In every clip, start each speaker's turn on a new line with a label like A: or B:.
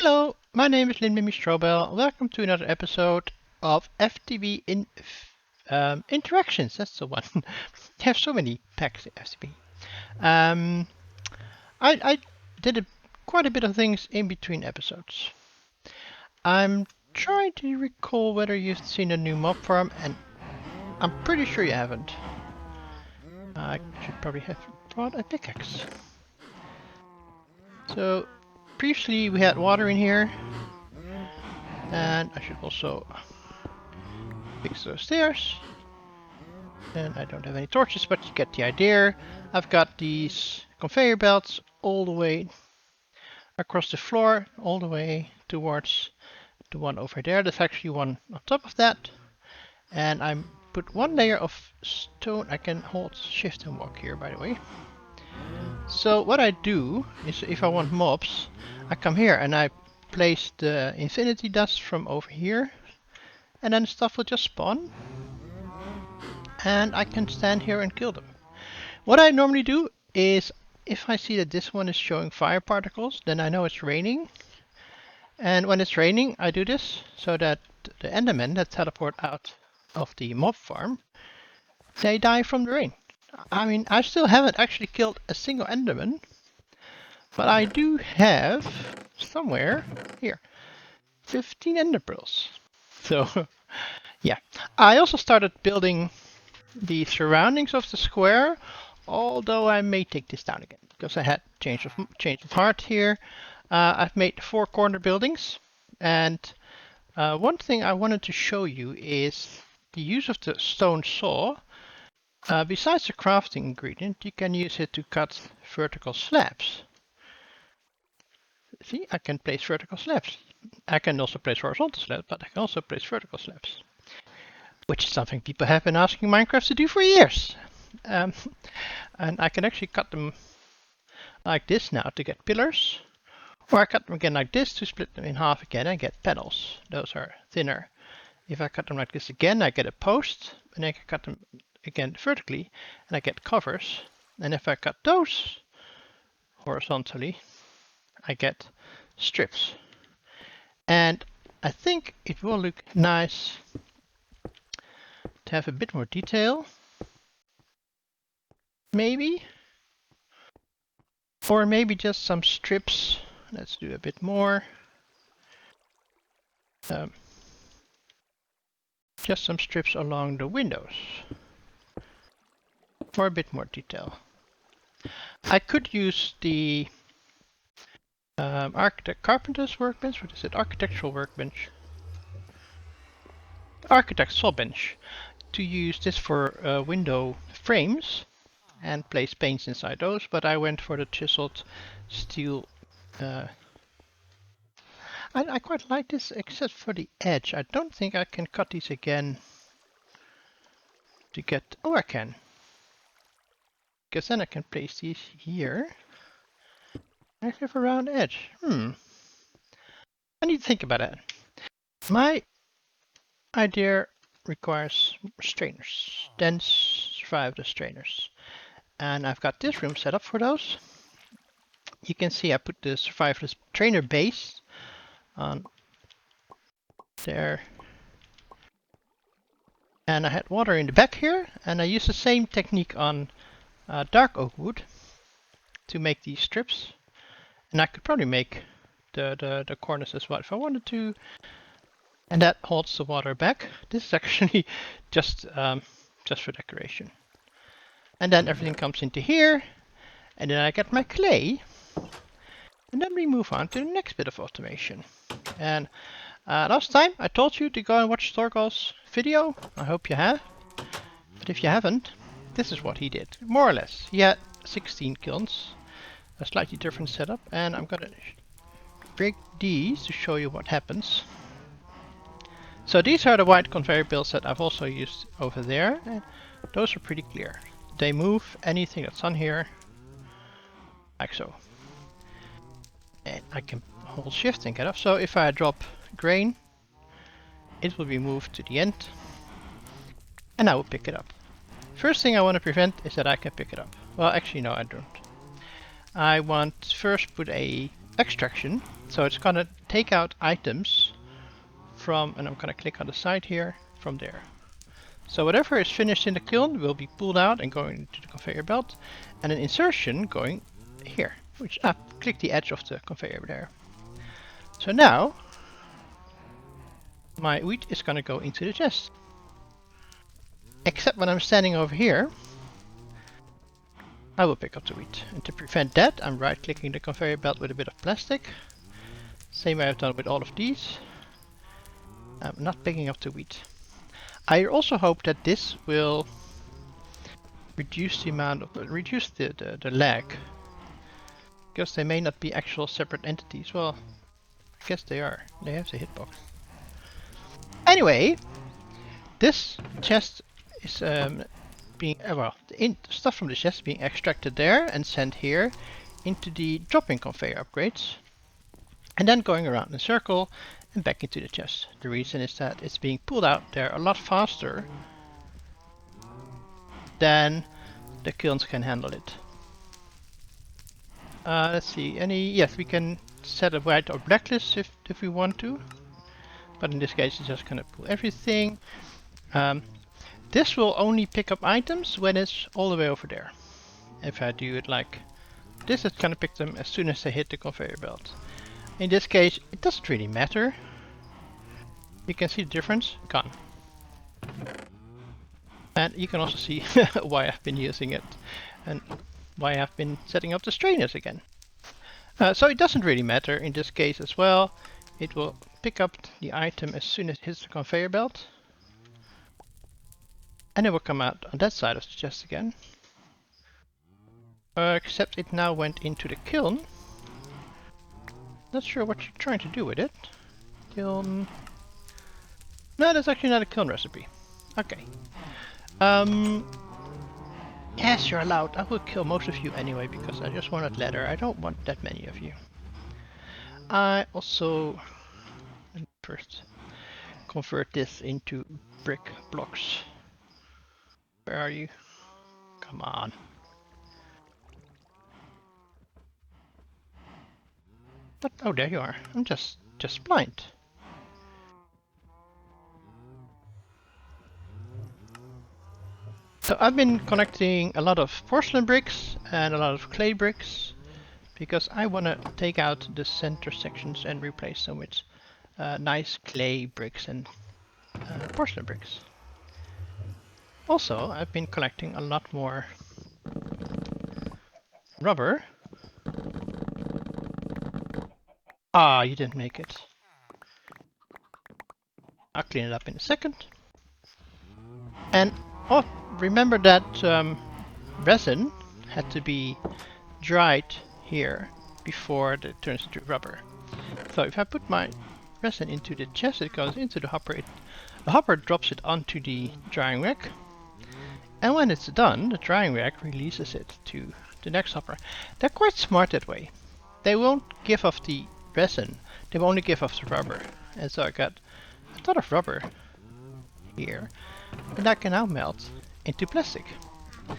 A: Hello, my name is Lynn Strobel. Welcome to another episode of FTB Interactions. That's the one. They have so many packs in FTB. I did quite a bit of things in between episodes. I'm trying to recall whether you've seen a new mob farm, and I'm pretty sure you haven't. I should probably have brought a pickaxe. So, previously we had water in here, and I should also fix those stairs. And I don't have any torches, but you get the idea. I've got these conveyor belts all the way across the floor, all the way towards the one over there. There's actually one on top of that. And I put one layer of stone. I can hold shift and walk here, by the way. So what I do is, if I want mobs, I come here and I place the infinity dust from over here, and then stuff will just spawn, and I can stand here and kill them. What I normally do is, if I see that this one is showing fire particles, then I know it's raining. And when it's raining, I do this so that the endermen that teleport out of the mob farm, they die from the rain. I mean, I still haven't actually killed a single enderman, but I do have somewhere here 15 ender pearls. So yeah, I also started building the surroundings of the square, although I may take this down again because I had change of heart here. I've made 4 corner buildings, and one thing I wanted to show you is the use of the stone saw. Besides the crafting ingredient, you can use it to cut vertical slabs. See, I can place vertical slabs. I can also place horizontal slabs, but I can also place vertical slabs, which is something people have been asking Minecraft to do for years. And I can actually cut them like this now to get pillars, or I cut them again like this to split them in half again and get panels. Those are thinner. If I cut them like this again, I get a post, and I can cut them again vertically, and I get covers. And if I cut those horizontally, I get strips. And I think it will look nice to have a bit more detail. Maybe. Or maybe just some strips. Let's do a bit more. Just some strips along the windows for a bit more detail. I could use the carpenter's workbench. What is it? Architectural workbench. Architect's saw bench. To use this for window frames and place paints inside those, but I went for the chiseled steel. I quite like this, except for the edge. I don't think I can cut these again to get... Oh, I can. Because then I can place these here. I have a round edge. I need to think about that. My idea requires strainers. Dense survive the strainers. And I've got this room set up for those. You can see I put the survivalist trainer base on there. And I had water in the back here, and I used the same technique on dark oak wood to make these strips. And I could probably make the corners as well if I wanted to. And that holds the water back. This is actually just for decoration. And then everything comes into here, and then I get my clay. And then we move on to the next bit of automation. And last time I told you to go and watch Thorgal's video. I hope you have. But if you haven't, this is what he did. More or less. He had 16 kilns. A slightly different setup. And I'm gonna break these to show you what happens. So these are the white conveyor belts that I've also used over there. And those are pretty clear. They move anything that's on here. Like so. And I can hold shift and get up. So if I drop grain, it will be moved to the end, and I will pick it up. First thing I want to prevent is that I can pick it up. Well, actually no, I don't. I want first put a extraction So it's gonna take out items from, and I'm gonna click on the side here, from there. So whatever is finished in the kiln will be pulled out and going into the conveyor belt, and an insertion going here, which click the edge of the conveyor there. So now my wheat is gonna go into the chest. Except when I'm standing over here, I will pick up the wheat. And to prevent that, I'm right clicking the conveyor belt with a bit of plastic. Same way I've done with all of these. I'm not picking up the wheat. I also hope that this will reduce the amount of the lag, because they may not be actual separate entities. Well, I guess they are. They have the hitbox. Anyway, this chest is being well, the stuff from the chest is being extracted there and sent here into the dropping conveyor upgrades, and then going around in a circle and back into the chest. The reason is that it's being pulled out there a lot faster than the kilns can handle it. Let's see, yes, we can set a white or blacklist if we want to, but in this case it's just gonna pull everything. This will only pick up items when it's all the way over there. If I do it like this, it's gonna pick them as soon as they hit the conveyor belt. In this case, it doesn't really matter. You can see the difference, gone. And you can also see why I've been using it and why I've been setting up the strainers again. So it doesn't really matter in this case as well. It will pick up the item as soon as it hits the conveyor belt. And it will come out on that side of the chest again. Except it now went into the kiln. Not sure what you're trying to do with it. Kiln. No, that's actually not a kiln recipe. Okay. Yes, you're allowed. I will kill most of you anyway because I just wanted leather. I don't want that many of you. I also first convert this into brick blocks. Where are you? Come on. But oh, there you are. I'm just blind. So I've been collecting a lot of porcelain bricks and a lot of clay bricks because I want to take out the center sections and replace them with nice clay bricks and porcelain bricks. Also, I've been collecting a lot more rubber. Ah, you didn't make it. I'll clean it up in a second. And oh, remember that resin had to be dried here before it turns into rubber. So if I put my resin into the chest, it goes into the hopper. The hopper drops it onto the drying rack. And when it's done, the drying rack releases it to the next hopper. They're quite smart that way. They won't give off the resin, they will only give off the rubber. And so I got a ton of rubber here, and that can now melt into plastic. So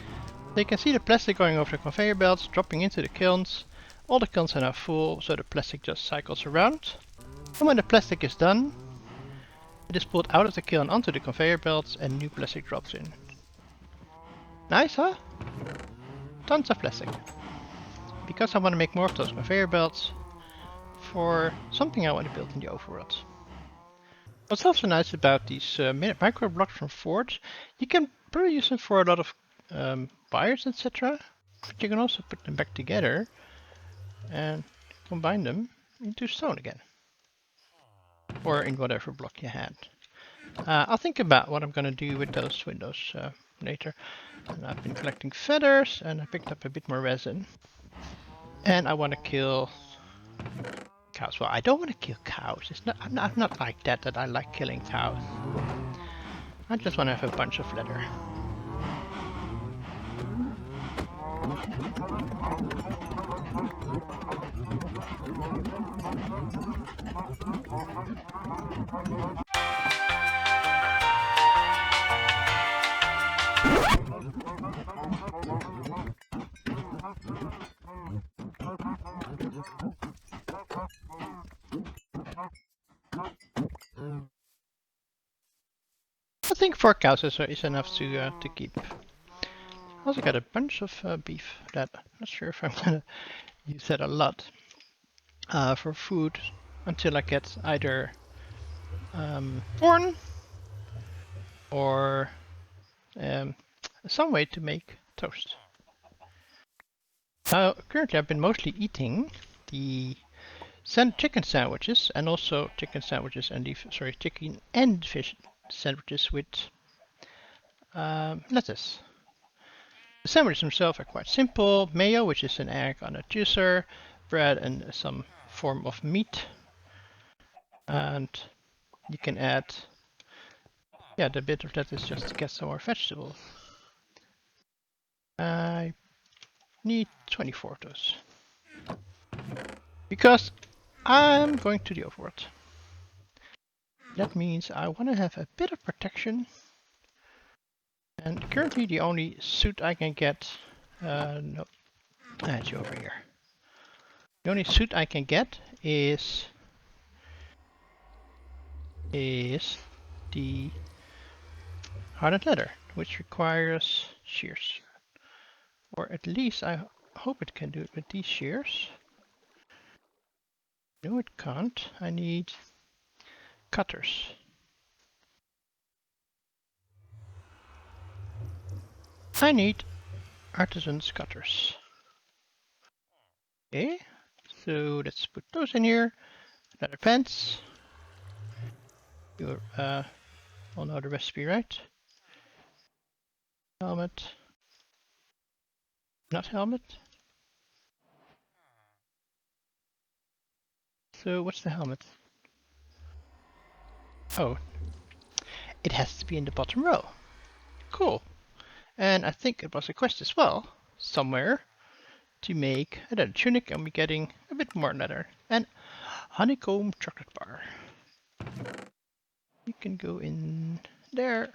A: you can see the plastic going over the conveyor belts, dropping into the kilns. All the kilns are now full, so the plastic just cycles around. And when the plastic is done, it is pulled out of the kiln onto the conveyor belts and new plastic drops in. Nice, huh? Tons of plastic. Because I want to make more of those conveyor belts for something I want to build in the overworld. What's also nice about these micro blocks from Forge, you can probably use them for a lot of wires, etc. But you can also put them back together and combine them into stone again. Or in whatever block you had. I'll think about what I'm going to do with those windows later. And I've been collecting feathers and I picked up a bit more resin. And I want to kill cows. Well, I don't want to kill cows. It's not. I'm not like that I like killing cows. I just want to have a bunch of leather. I think 4 cows is enough to keep. Also got a bunch of beef that I'm not sure if I'm gonna use that a lot for food until I get either corn or some way to make toast. Currently I've been mostly eating the chicken sandwiches and also chicken sandwiches and chicken and fish sandwiches with lettuce. The sandwiches themselves are quite simple. Mayo, which is an egg on a juicer, bread and some form of meat. And you can add, the bit of that is just to get some more vegetables. I need 24 of those. Because I'm going to the overworld. That means I want to have a bit of protection. And currently the only suit I can get, no, I had you over here. The only suit I can get is the hardened leather, which requires shears. Or at least I hope it can do it with these shears. No, it can't. I need cutters. I need artisan's cutters. Okay, so let's put those in here. Leather pants. You all know the recipe, right? Helmet. Not helmet. So what's the helmet? Oh, it has to be in the bottom row. Cool. And I think it was a quest as well, somewhere, to make a leather tunic, and we're getting a bit more leather. And honeycomb chocolate bar. You can go in there.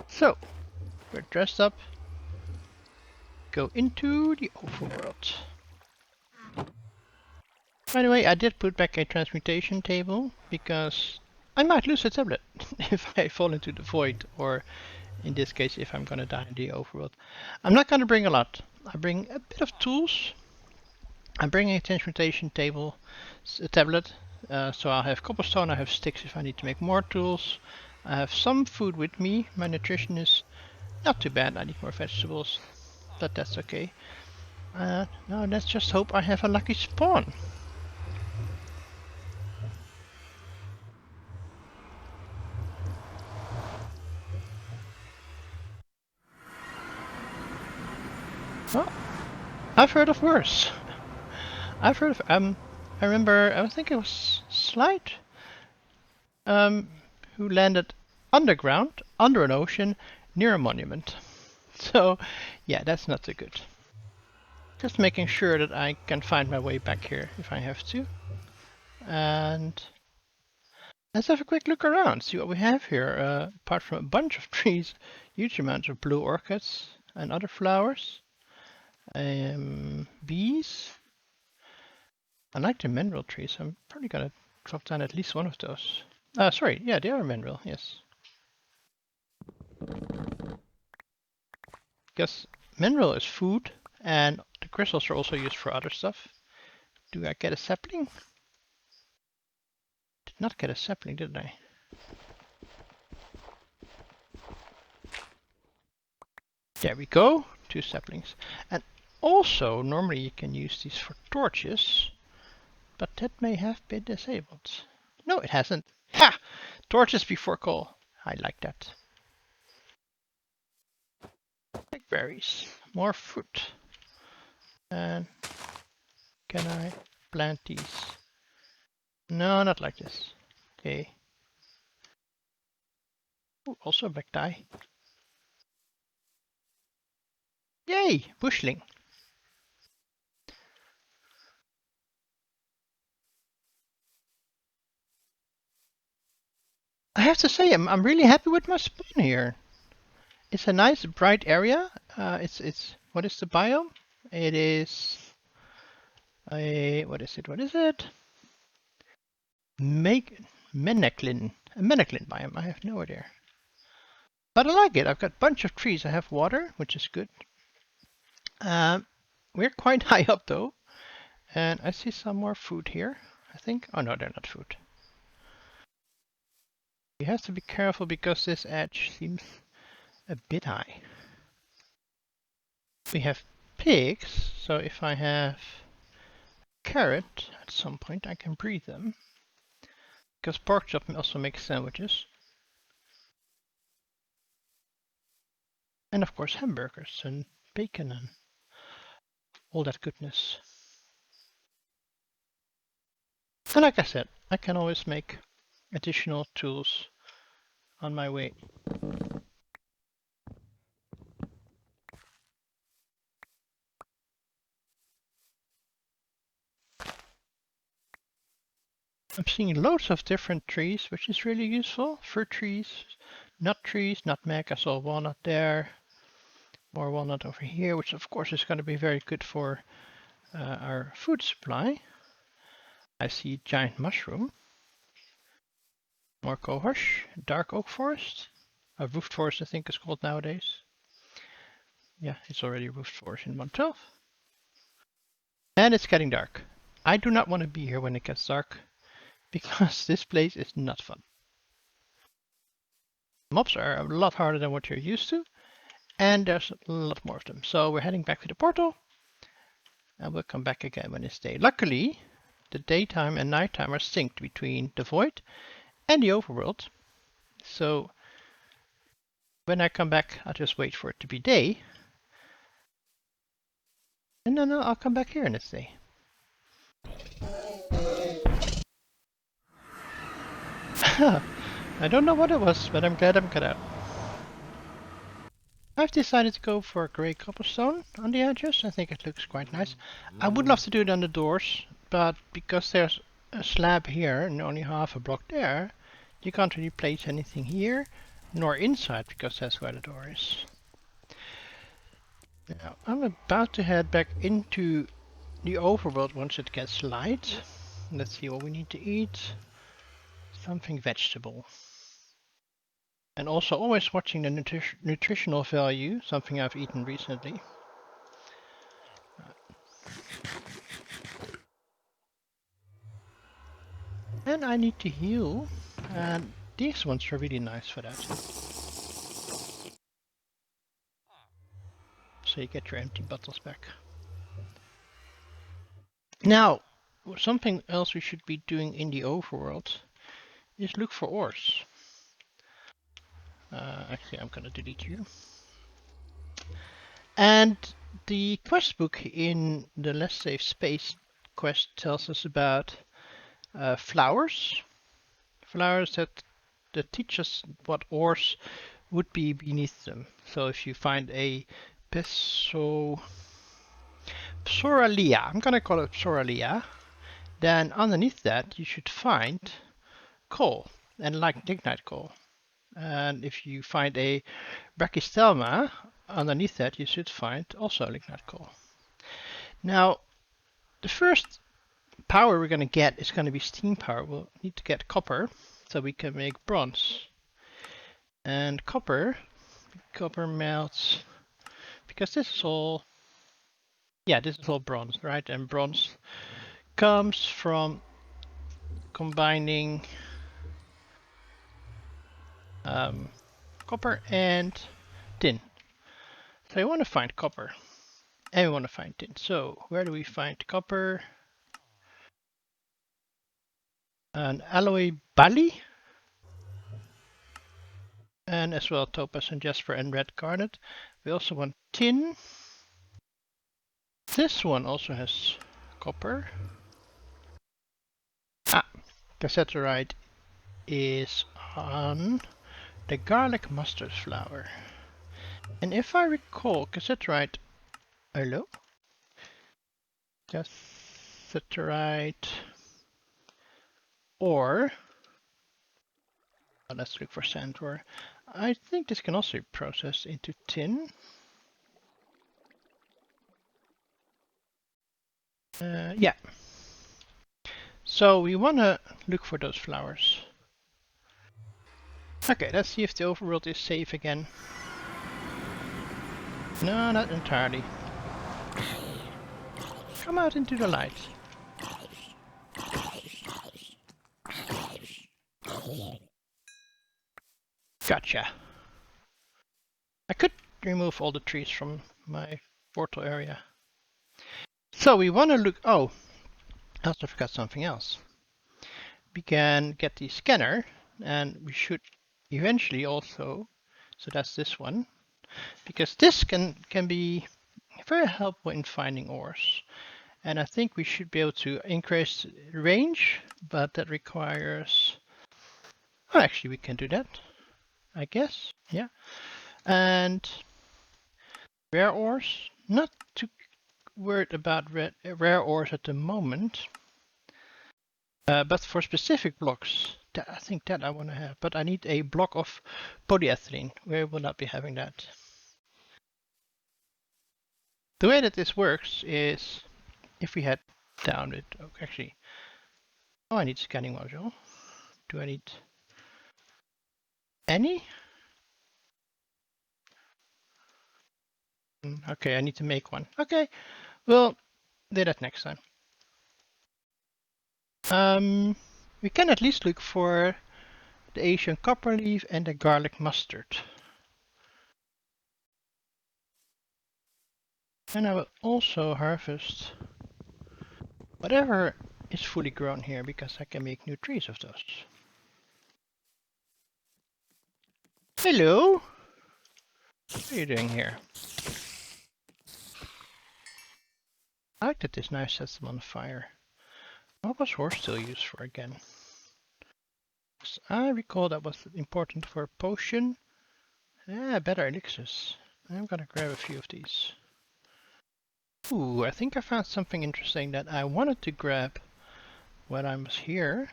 A: So, we're dressed up. Go into the overworld. By the way, I did put back a transmutation table because I might lose a tablet if I fall into the void, or in this case if I'm gonna die in the overworld. I'm not gonna bring a lot. I bring a bit of tools. I'm bringing a transmutation table, a tablet, so I'll have cobblestone, I have sticks if I need to make more tools. I have some food with me. My nutrition is not too bad. I need more vegetables, but that's okay. Now let's just hope I have a lucky spawn. Well, I've heard of worse. I've heard of I remember, I think it was Slide, who landed underground, under an ocean, near a monument. So, yeah, that's not so good. Just making sure that I can find my way back here if I have to. And let's have a quick look around, see what we have here. Apart from a bunch of trees, huge amounts of blue orchids and other flowers. Bees. I like the mineral trees. I'm probably gonna drop down at least one of those. Sorry, yeah, they are mineral, yes. Because mineral is food, and the crystals are also used for other stuff. Do I get a sapling? Did not get a sapling, did I? There we go, 2 saplings. And also, normally you can use these for torches, but that may have been disabled. No, it hasn't. Ha! Torches before coal. I like that. Blackberries. More fruit. And can I plant these? No, not like this. Okay. Ooh, also a black dye. Yay! Bushling. I have to say, I'm really happy with my spawn here. It's a nice bright area. It's what is the biome? It is What is it? What is it? Make Menaclin. A Menaclin biome. I have no idea. But I like it. I've got a bunch of trees. I have water, which is good. We're quite high up though. And I see some more food here, I think. Oh no, they're not food. You have to be careful because this edge seems a bit high. We have pigs, so if I have carrot at some point I can breed them. Because pork chop also makes sandwiches. And of course hamburgers and bacon and all that goodness. And like I said, I can always make additional tools on my way. I'm seeing loads of different trees, which is really useful. Fruit trees, nut trees, nutmeg. I saw walnut there. More walnut over here, which of course is going to be very good for our food supply. I see giant mushroom. More cohosh, dark oak forest. A roofed forest, I think, is called nowadays. Yeah, it's already a roofed forest in 112. And it's getting dark. I do not want to be here when it gets dark, because this place is not fun. Mobs are a lot harder than what you're used to, and there's a lot more of them. So we're heading back to the portal, and we'll come back again when it's day. Luckily, the daytime and nighttime are synced between the void and the overworld. So when I come back, I'll just wait for it to be day. And then I'll come back here and it's day. I don't know what it was, but I'm glad I'm cut out. I've decided to go for a grey cobblestone on the edges. I think it looks quite nice. I would love to do it on the doors, but because there's a slab here and only half a block there, you can't really place anything here, nor inside, because that's where the door is. Now, I'm about to head back into the overworld once it gets light. Let's see what we need to eat. Something vegetable. And also always watching the nutritional value, something I've eaten recently. And I need to heal, and these ones are really nice for that. So you get your empty bottles back. Now, something else we should be doing in the overworld is look for ores. Actually, I'm gonna delete you. And the quest book in the Less Safe Space quest tells us about flowers. Flowers that teach us what ores would be beneath them. So if you find a Psoralia, I'm gonna call it Psoralia, then underneath that you should find coal, and like lignite coal. And if you find a Brachystelma, underneath that you should find also lignite coal. Now, the first power we're gonna get is gonna be steam power. We'll need to get copper so we can make bronze. And copper melts, because this is all, yeah, this is all bronze, right? And bronze comes from combining copper and tin. So we want to find copper and we want to find tin. So where do we find copper? An alloy bali, and as well topaz and jasper and red garnet. We also want tin. This one also has copper. Cassiterite is on the garlic mustard flower. And if I recall, cassiterite, hello? Cassiterite ore. Let's look for sand ore. I think this can also be processed into tin. Yeah. So we want to look for those flowers. Okay, let's see if the overworld is safe again. No, not entirely. Come out into the light. Gotcha. I could remove all the trees from my portal area. So we want to look... Oh, I also forgot something else. We can get the scanner, and we should eventually also... So that's this one. Because this can be very helpful in finding ores. And I think we should be able to increase range, but that requires... Oh, actually we can do that, I guess. Yeah. And rare ores, not too worried about rare ores at the moment. But for specific blocks, I think that I want to have. But I need a block of polyethylene. We will not be having that. The way that this works is if we head down it. Oh, actually, I need scanning module. Do I need any? Okay, I need to make one. Okay, we'll do that next time. We can at least look for the Asian copper leaf and the garlic mustard. And I will also harvest whatever is fully grown here, because I can make new trees of those. Hello! What are you doing here? I like that this knife sets them on fire. What was horse still used for again? I recall that was important for a potion. Yeah, better elixirs. I'm gonna grab a few of these. Ooh, I think I found something interesting that I wanted to grab when I was here.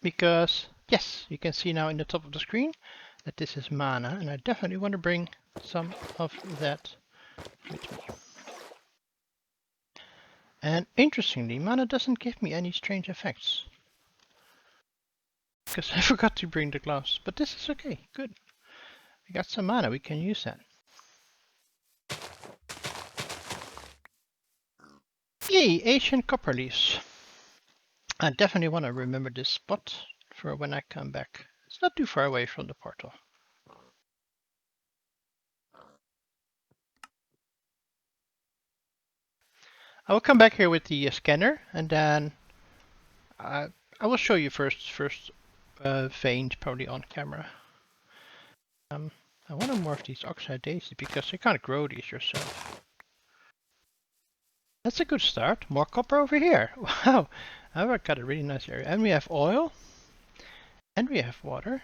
A: Because, yes, you can see now in the top of the screen that this is mana, and I definitely want to bring some of that with me. And interestingly, mana doesn't give me any strange effects. Because I forgot to bring the gloves, but this is okay, good. We got some mana, we can use that. Yay, Asian copper leaves. I definitely want to remember this spot for when I come back. It's not too far away from the portal. I will come back here with the scanner, and then I will show you first veins probably on camera. I want more of these oxide daisies because you can't grow these yourself. That's a good start. More copper over here. Wow, I've got a really nice area, and we have oil, and we have water.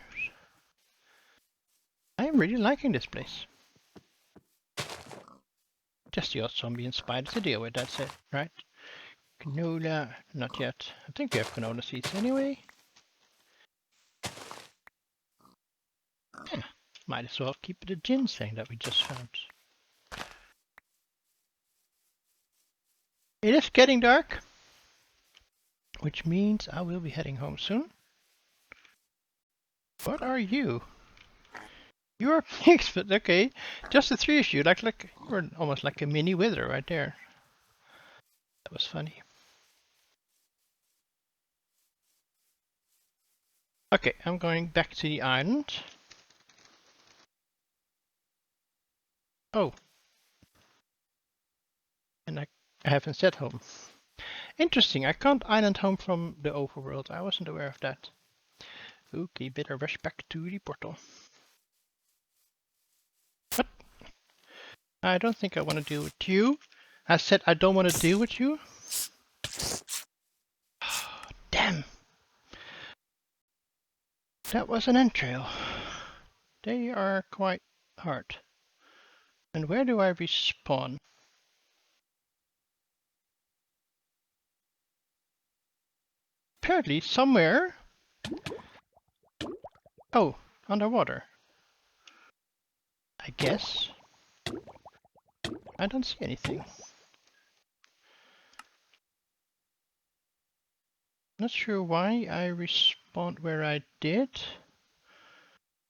A: I am really liking this place. Just the odd zombie and spider to deal with. That's it, right? Canola, not yet. I think we have canola seeds anyway. Yeah, might as well keep the ginseng that we just found. It is getting dark, which means I will be heading home soon. What are you? You are pigs, but okay. Just the three of you, you're almost like a mini wither right there. That was funny. Okay, I'm going back to the island. Oh. And I haven't set home. Interesting, I can't island home from the overworld. I wasn't aware of that. Okay, better rush back to the portal. What? I don't think I want to deal with you. I said I don't want to deal with you. Damn. That was an entrail. They are quite hard. And where do I respawn? Apparently somewhere. Oh, underwater. I guess. I don't see anything. Not sure why I respawned where I did.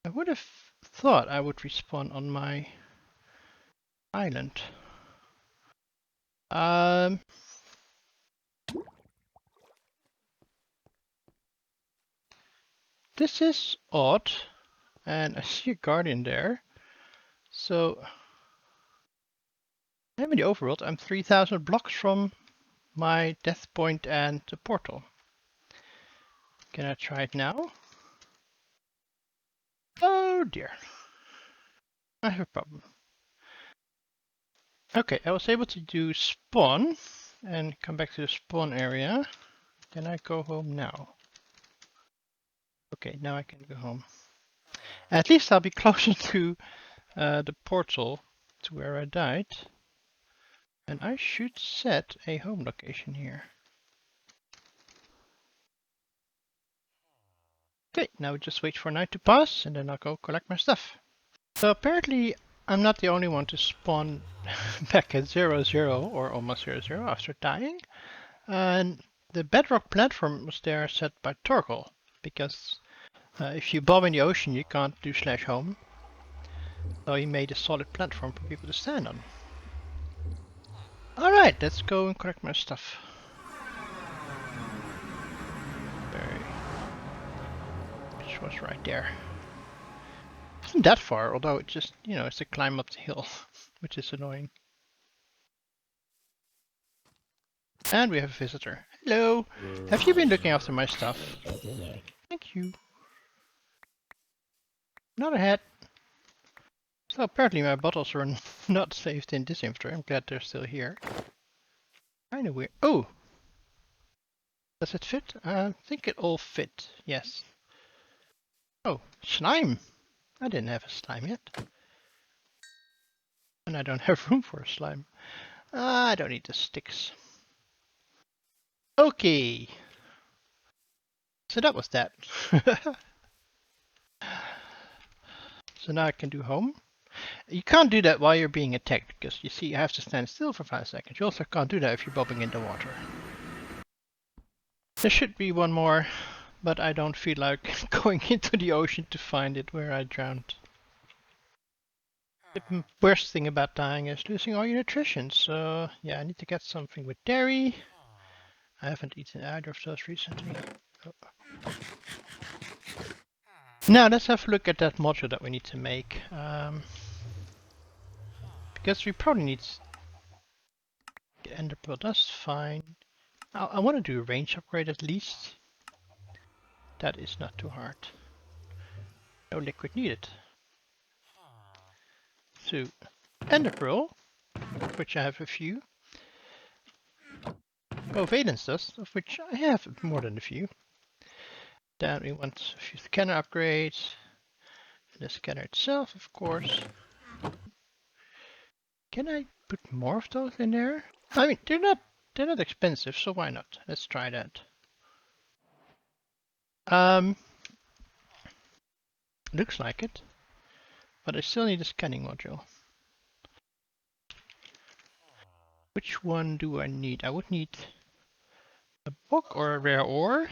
A: I would have thought I would respawn on my island. This is odd, and I see a guardian there. So I'm in the overworld. I'm 3,000 blocks from my death point and the portal. Can I try it now? Oh dear. I have a problem. Okay, I was able to do spawn and come back to the spawn area. Can I go home now? Okay, now I can go home. At least I'll be closer to the portal to where I died. And I should set a home location here. Okay, now we just wait for night to pass and then I'll go collect my stuff. So apparently I'm not the only one to spawn back at 0, or almost 0 after dying. And the bedrock platform was there set by Torgal, because if you bomb in the ocean you can't do /home. So he made a solid platform for people to stand on. Alright, let's go and collect my stuff. Which was right there. It isn't that far, although it just, you know, it's a climb up the hill, which is annoying. And we have a visitor. Hello! Have you been looking after my stuff? Thank you. Another hat. So apparently my bottles are not saved in this inventory. I'm glad they're still here. Kinda weird. Oh! Does it fit? I think it all fit, yes. Oh, slime! I didn't have a slime yet. And I don't have room for a slime. I don't need the sticks. Okay. So that was that. So now I can do home. You can't do that while you're being attacked, because you see you have to stand still for 5 seconds. You also can't do that if you're bobbing in the water. There should be one more, but I don't feel like going into the ocean to find it where I drowned. The worst thing about dying is losing all your nutrition, so yeah, I need to get something with dairy. I haven't eaten either of those recently. Oh. Now let's have a look at that module that we need to make. Because we probably need ender pearl, that's fine. I want to do a range upgrade at least. That is not too hard. No liquid needed. So, ender pearl, of which I have a few. Oh, valence dust, of which I have more than a few. Then we want a few scanner upgrades. The scanner itself, of course. Can I put more of those in there? I mean, they're not expensive, so why not? Let's try that. Looks like it, but I still need a scanning module. Which one do I need? I would need a book or a rare ore.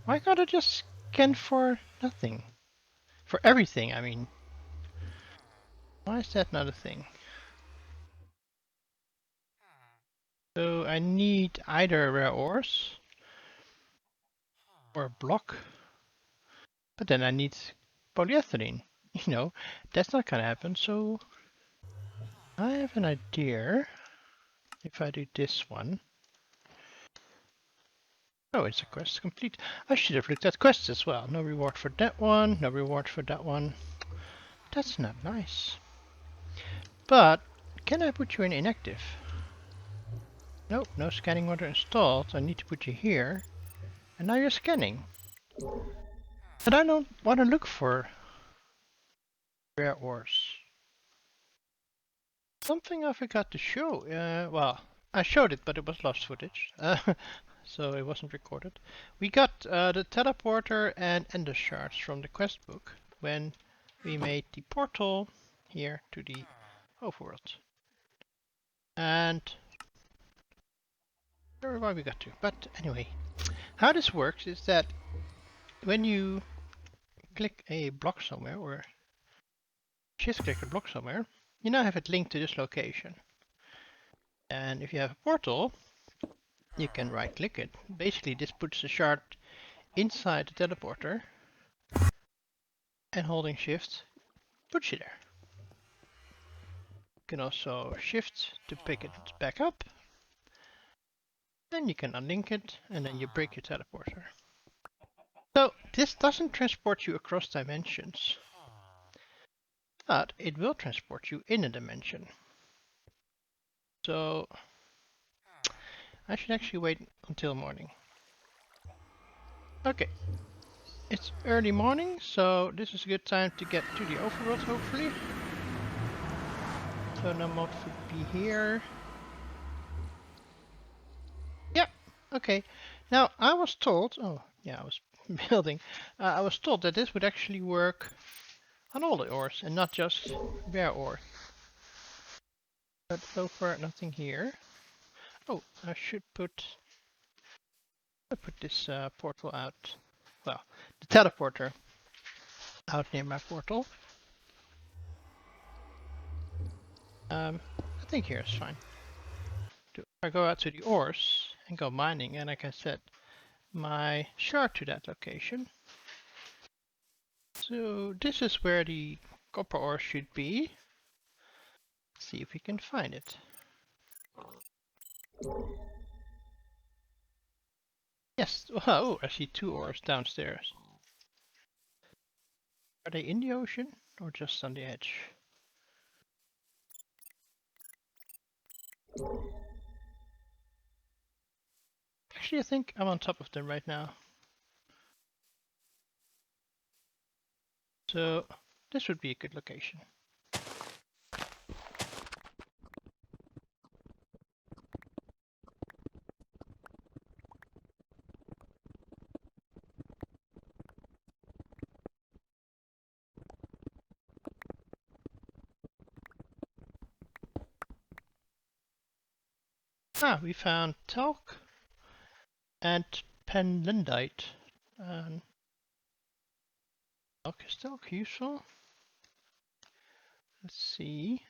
A: Why can't I just scan for nothing? For everything, I mean. Why is that not a thing? So I need either rare ores or a block. But then I need polyethylene. You know, that's not gonna happen, so I have an idea. If I do this one. Oh, it's a quest complete. I should have looked at quests as well. No reward for that one, no reward for that one. That's not nice. But, can I put you in inactive? Nope, no scanning module installed. I need to put you here. And now you're scanning. But I don't want to look for rare ores. Something I forgot to show. Well, I showed it, but it was lost footage. So it wasn't recorded. We got the teleporter and ender shards from the quest book when we made the portal here to the overworld. And I don't know why we got to, but anyway. How this works is that when you click a block somewhere or shift click a block somewhere, you now have it linked to this location. And if you have a portal, you can right click it. Basically, this puts the shard inside the teleporter, and holding shift puts you there. You can also shift to pick it back up. Then you can unlink it, and then you break your teleporter. So this doesn't transport you across dimensions, but it will transport you in a dimension. So I should actually wait until morning. Okay, it's early morning, so this is a good time to get to the overworld, hopefully. So no mod would be here. Yeah, okay. Now I was told, oh yeah, I was building. I was told that this would actually work on all the ores and not just rare ore. But so far nothing here. Oh, I should put this portal out. Well, the teleporter out near my portal. I think here is fine. I go out to the ores and go mining, and I can set my shard to that location. So this is where the copper ore should be. Let's see if we can find it. Yes, oh, I see 2 ores downstairs. Are they in the ocean or just on the edge? Actually, I think I'm on top of them right now. So this would be a good location. Ah, we found talc and penlandite. Talc is talc useful? Let's see.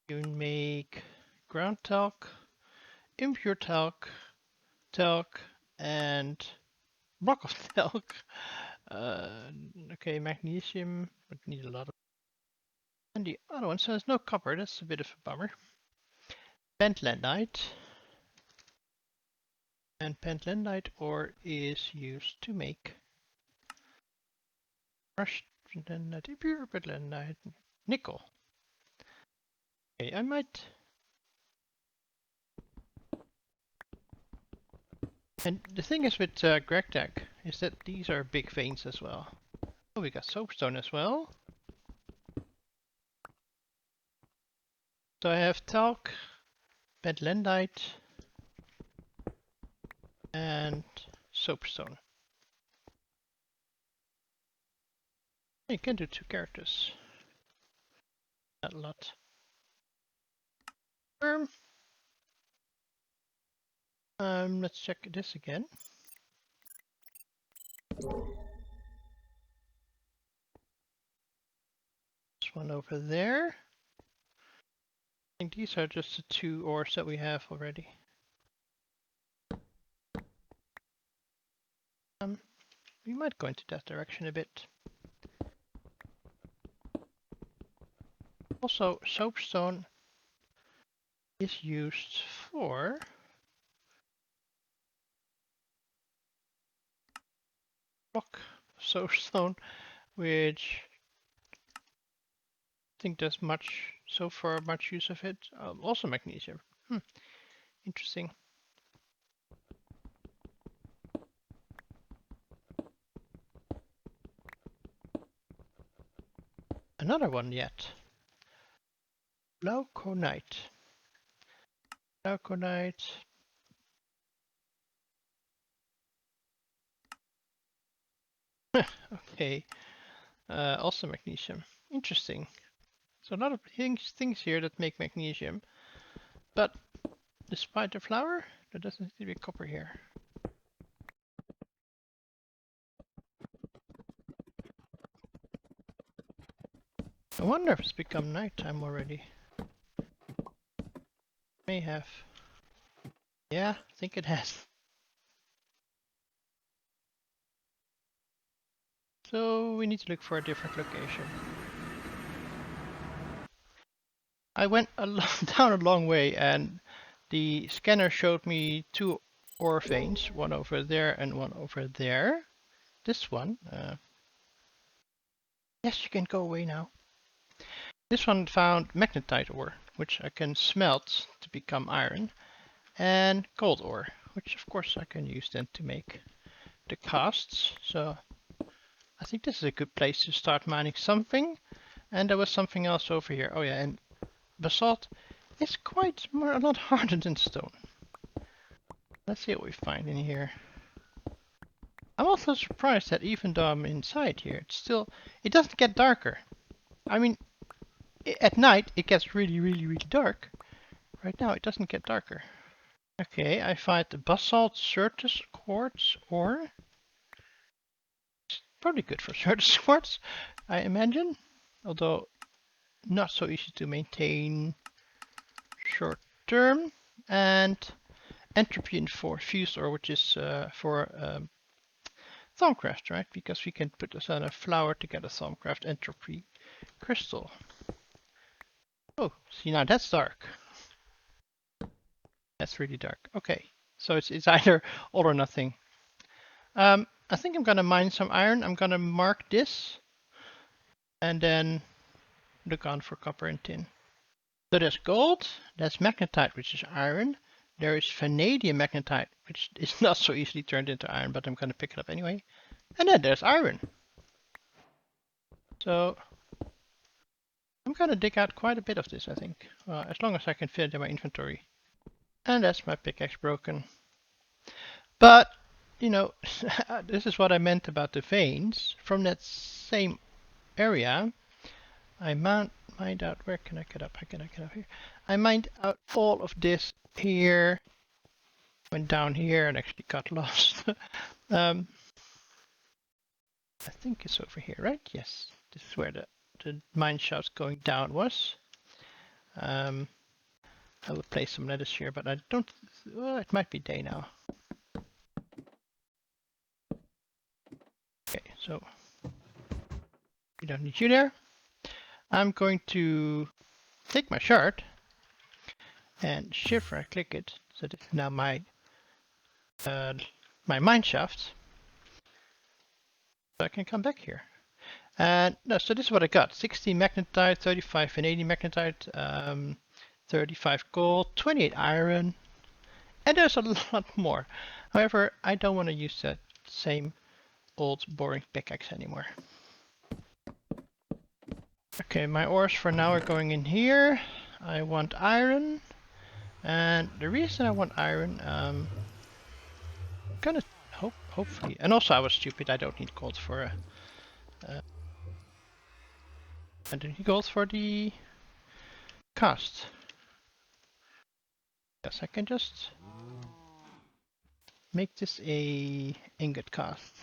A: You can make ground talc, impure talc, talc, and block of talc. Okay, magnesium would need a lot of. And the other one says no copper. That's a bit of a bummer. Pentlandite. And pentlandite ore is used to make crushed pentlandite, impure pentlandite, nickel. Okay, I might. And the thing is with Gregtech is that these are big veins as well. Oh, we got soapstone as well. So I have talc, pentlandite, and soapstone. You can do 2 characters. Not a lot. Let's check this again. This one over there. I think these are just the 2 ores that we have already. We might go into that direction a bit. Also, soapstone is used for block soapstone, which I think there's much so far much use of it. Also magnesium. Interesting. Another one yet. Glauconite. Glauconite. Okay. Also magnesium. Interesting. So a lot of things here that make magnesium. But despite the flower, there doesn't seem to be copper here. wonder if it's become nighttime already. May have. Yeah, I think it has. So we need to look for a different location. I went down a long way and the scanner showed me 2 ore veins, one over there and one over there. This one, yes, you can go away now. This one found magnetite ore, which I can smelt to become iron, and gold ore, which of course I can use then to make the casts. So I think this is a good place to start mining something. And there was something else over here. Oh yeah, and basalt is quite a lot harder than stone. Let's see what we find in here. I'm also surprised that even though I'm inside here, it doesn't get darker. I mean, at night it gets really dark. Right now it doesn't get darker. Okay, I find the basalt Certus quartz ore. It's probably good for Certus quartz, I imagine. Although not so easy to maintain short term. And entropy for fused ore, which is for Thaumcraft, right? Because we can put this on a flower to get a Thaumcraft entropy crystal. Oh, see now that's dark. That's really dark. Okay, so it's either all or nothing. I think I'm gonna mine some iron. I'm gonna mark this and then look on for copper and tin. So there's gold, that's magnetite, which is iron. There is vanadium magnetite, which is not so easily turned into iron, but I'm gonna pick it up anyway. And then there's iron. So I'm gonna dig out quite a bit of this, I think. As long as I can fit it in my inventory. And that's my pickaxe broken. But, you know, this is what I meant about the veins. From that same area, I mined out, where can I get up? How can I get up here? I mined out all of this here. Went down here and actually got lost. I think it's over here, right? Yes, this is where the mine shaft going down was. I will place some lettuce here, but I don't. Well, it might be day now. Okay, so we don't need you there. I'm going to take my shard and shift right click it. So this is now my mine shaft. So I can come back here. And no, so this is what I got: 60 magnetite, 35 vanadium magnetite, 35 gold, 28 iron, and there's a lot more. However, I don't want to use that same old boring pickaxe anymore. Okay, my ores for now are going in here. I want iron, and the reason I want iron, I'm gonna hopefully, and also I was stupid. I don't need gold for I don't need gold for the cast. Yes, I can just make this a ingot cast.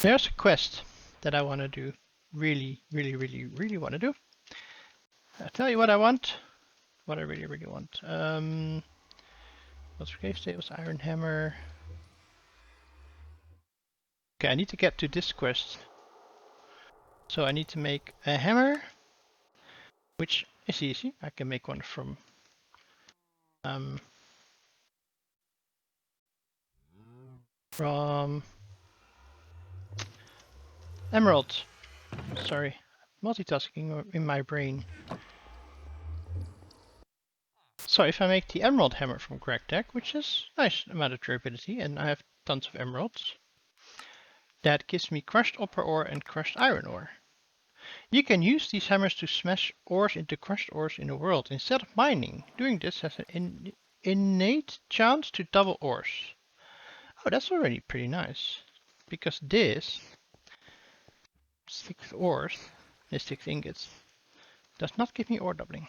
A: There's a quest that I want to do. Really want to do. I'll tell you what I want. What I really want. What's cave tables, iron hammer. Okay, I need to get to this quest. So I need to make a hammer, which is easy. I can make one from emerald. Sorry, multitasking in my brain. So if I make the emerald hammer from Crack Deck, which is a nice amount of durability, and I have tons of emeralds, that gives me crushed copper ore and crushed iron ore. You can use these hammers to smash ores into crushed ores in the world instead of mining. Doing this has an innate chance to double ores. Oh, that's already pretty nice. Because this 6 ores, this 6 ingots, does not give me ore doubling.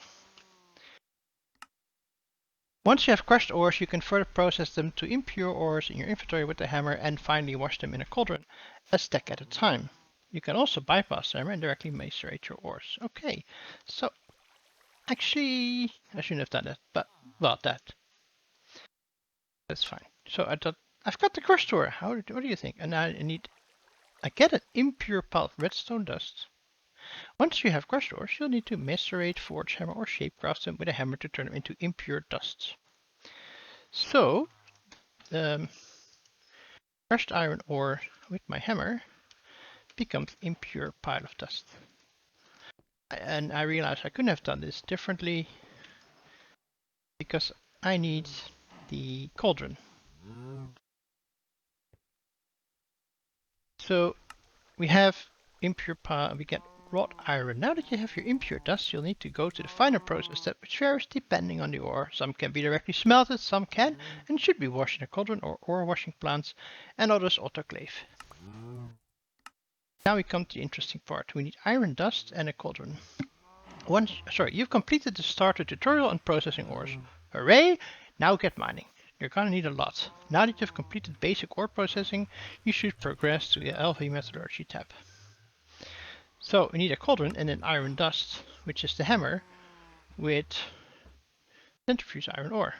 A: Once you have crushed ores, you can further process them to impure ores in your inventory with the hammer and finally wash them in a cauldron, a stack at a time. you can also bypass them and directly macerate your ores. Okay, so actually, I shouldn't have done that, but well, that's fine. So I thought I've got the crushed ore. What do you think? And I get an impure pile of redstone dust. Once you have crushed ores, you'll need to macerate, forge hammer, or shapecraft them with a hammer to turn them into impure dusts. So, crushed iron ore with my hammer becomes impure pile of dust. And I realized I couldn't have done this differently because I need the cauldron. So we have impure pile, we get wrought iron. Now that you have your impure dust, you'll need to go to the final process step, which varies depending on the ore. Some can be directly smelted, some can and should be washed in a cauldron or ore washing plants, and others autoclave. Now we come to the interesting part. We need iron dust and a cauldron. You've completed the starter tutorial on processing ores. Hooray! Now get mining. You're gonna need a lot. Now that you've completed basic ore processing, you should progress to the LV metallurgy tab. So we need a cauldron and an iron dust, which is the hammer, with centrifuge iron ore.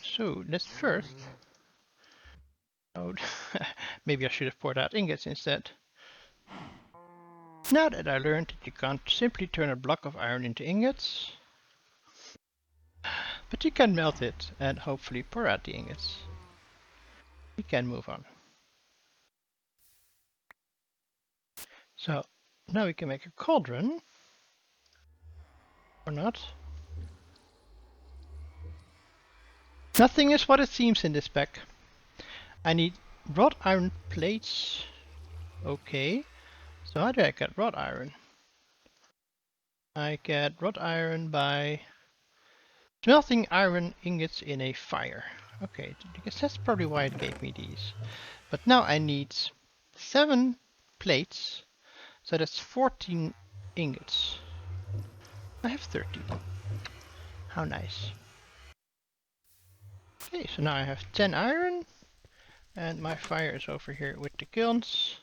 A: So let's first... Oh, maybe I should have poured out ingots instead. Now that I learned that you can't simply turn a block of iron into ingots, but you can melt it and hopefully pour out the ingots, we can move on. So now we can make a cauldron, or not. Nothing is what it seems in this pack. I need wrought iron plates. Okay, so how do I get wrought iron? I get wrought iron by smelting iron ingots in a fire. Okay, I guess that's probably why it gave me these. But now I need 7 plates, so that's 14 ingots. I have 13. How nice. Okay, so now I have 10 iron, and my fire is over here with the kilns.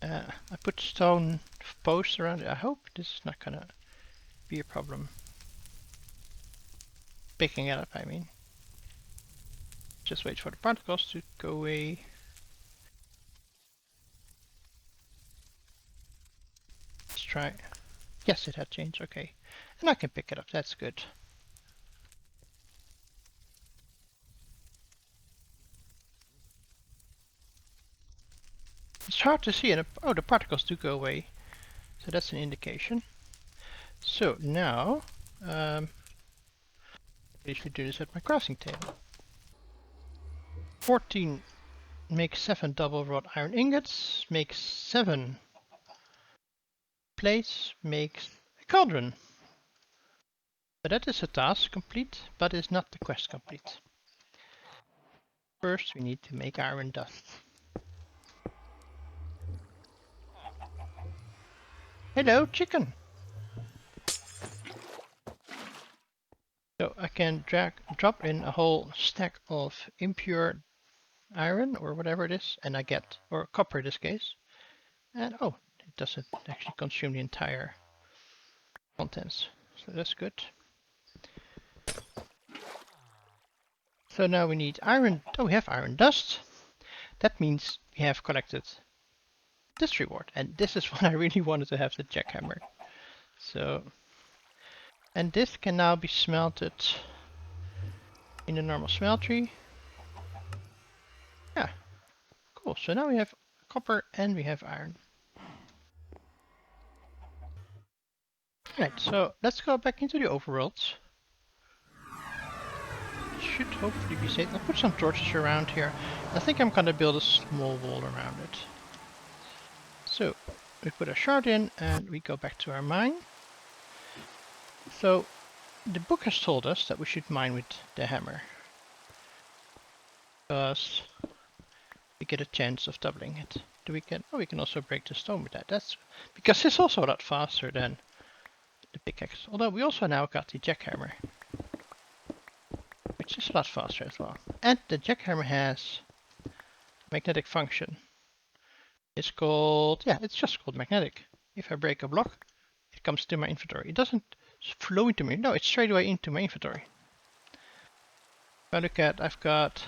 A: I put stone posts around it. I hope this is not gonna be a problem. Picking it up, I mean. Just wait for the particles to go away. Let's try. Yes, it had changed, okay. And I can pick it up, that's good. It's hard to see, and oh, the particles do go away. So that's an indication. So now, I usually do this at my crafting table. 14 makes 7 double wrought iron ingots, makes 7 plates, makes a cauldron. So that is a task complete, but is not the quest complete. First we need to make iron dust. Hello, chicken! So I can drop in a whole stack of impure iron or whatever it is, and I get, or copper in this case, and oh, it doesn't actually consume the entire contents, so that's good. So now we need iron. Oh, we have iron dust. That means we have collected this reward, and this is what I really wanted to have, the jackhammer. So, and this can now be smelted in a normal smeltery. Yeah, cool. So now we have copper and we have iron. Right, so let's go back into the overworld. It should hopefully be safe. I'll put some torches around here. I think I'm gonna build a small wall around it. So, we put a shard in and we go back to our mine. So, the book has told us that we should mine with the hammer, because we get a chance of doubling it. We can also break the stone with that. That's because it's also a lot faster than the pickaxe. Although we also now got the jackhammer, which is a lot faster as well. And the jackhammer has magnetic function. It's called, yeah, it's just called magnetic. If I break a block, it comes to my inventory. It doesn't flow into me. No, it's straight away into my inventory. If I look at, I've got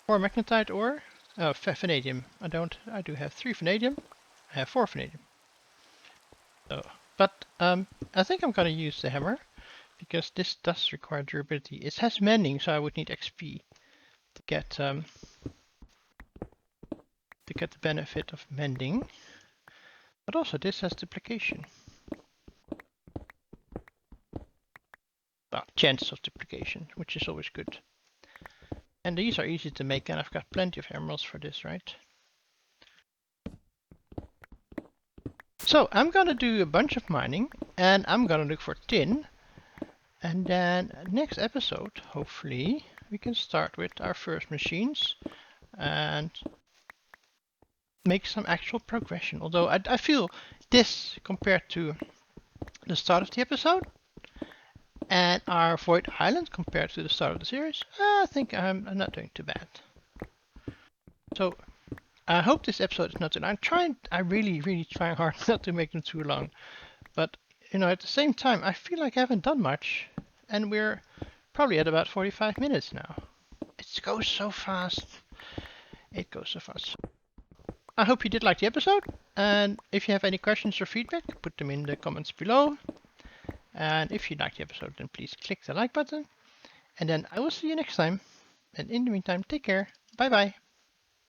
A: 4 magnetite ore. Oh, vanadium. I do have 3 vanadium. I have 4 vanadium. So, but I think I'm gonna use the hammer because this does require durability. It has mending, so I would need XP to get the benefit of mending. But also this has duplication. Well, chance of duplication, which is always good. And these are easy to make, and I've got plenty of emeralds for this, right? So I'm gonna do a bunch of mining, and I'm gonna look for tin. And then next episode, hopefully, we can start with our first machines and make some actual progression. Although I feel this, compared to the start of the episode, and our Void Island compared to the start of the series, I think I'm not doing too bad. So I hope this episode is not too long. I'm really trying hard not to make them too long. But, you know, at the same time, I feel like I haven't done much. And we're probably at about 45 minutes now. It goes so fast. It goes so fast. I hope you did like the episode. And if you have any questions or feedback, put them in the comments below. And if you liked the episode, then please click the like button. And then I will see you next time. And in the meantime, take care. Bye bye.